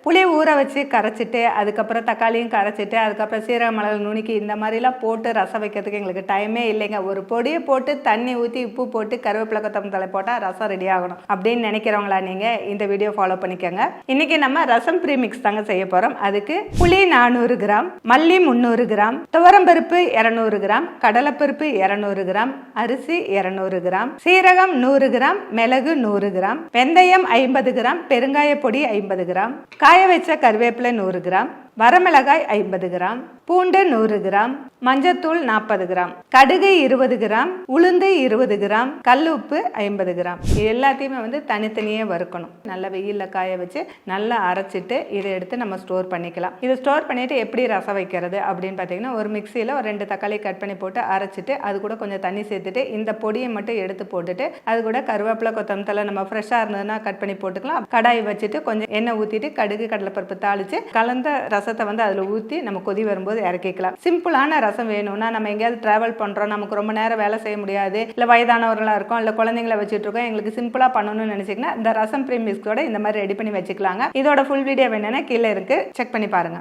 புளி ஊற வச்சு கரைச்சிட்டு அதுக்கப்புறம் தக்காளியும் கரைச்சிட்டு அதுக்கப்புறம் சீரக மிளகு நுணுக்கி இந்த மாதிரிலாம் போட்டு ரசம் வைக்கிறதுக்கு எங்களுக்கு டைமே இல்லைங்க. ஒரு பொடியை போட்டு தண்ணி ஊற்றி உப்பு போட்டு கருவேப்பிலை கொத்தமல்லி தழை போட்டால் ரசம் ரெடி ஆகணும் அப்படின்னு நினைக்கிறவங்களா நீங்கள் இந்த வீடியோ ஃபாலோ பண்ணிக்கோங்க. இன்னைக்கு நம்ம ரசம் ப்ரீமிக்ஸ் தாங்க செய்ய போகிறோம். அதுக்கு புளி 400 கிராம், மல்லி 300 கிராம், துவரம்பருப்பு 200 கிராம், கடலைப்பருப்பு 200 கிராம், அரிசி 200 கிராம், சீரகம் 100 கிராம், மிளகு 100 கிராம், வெந்தயம் 50 கிராம், பெருங்காய பொடி 50 கிராம், காய வச்ச கருவேப்பிலை 100 கிராம், வரமிளகாய் 50 கிராம், பூண்டு 100 கிராம், மஞ்சத்தூள் 40 கிராம், கடுகு 20 கிராம், உளுந்து 20 கிராம், கல்லுப்பு 50 கிராம். இது எல்லாத்தையுமே வந்து தனித்தனியே வறுக்கணும். நல்ல வெயிலில் காய வச்சு நல்லா அரைச்சிட்டு இதை எடுத்து நம்ம ஸ்டோர் பண்ணிக்கலாம். இதை ஸ்டோர் பண்ணிட்டு எப்படி ரசம் வைக்கிறது அப்படின்னு பார்த்தீங்கன்னா, ஒரு மிக்சியில் ஒரு 2 தக்காளி கட் பண்ணி போட்டு அரைச்சிட்டு அது கூட கொஞ்சம் தண்ணி சேர்த்துட்டு இந்த பொடியை மட்டும் எடுத்து போட்டுட்டு அது கூட கருவேப்பிலை கொத்தமல்லி தழை நம்ம ஃப்ரெஷ்ஷாக இருந்ததுன்னா கட் பண்ணி போட்டுக்கலாம். கடாய் வச்சுட்டு கொஞ்சம் எண்ணெய் ஊற்றிட்டு கடுகு கடலைப்பருப்பு தாளித்து கலந்த ரசத்தை வந்து அதில் ஊற்றி நம்ம கொதி வரும்போது இறக்கிக்கலாம். சிம்பிளான ரசம் வேணும்னா நம்ம எங்கேயாவது டிராவல் பண்ணுறோம், நமக்கு ரொம்ப நேரம் வேலை செய்ய முடியாது, இல்லை வயதானவர்களாக இருக்கும், இல்லை குழந்தைங்களை வச்சுட்டு இருக்கோம், எங்களுக்கு சிம்பிளாக பண்ணணும்னு நினச்சிங்கன்னா இந்த ரசம் ப்ரீமிக்ஸோட இந்த மாதிரி ரெடி பண்ணி வச்சுக்கலாங்க. இதோட ஃபுல் வீடியோ வேணும்னா கீழே இருக்கு, செக் பண்ணி பாருங்க.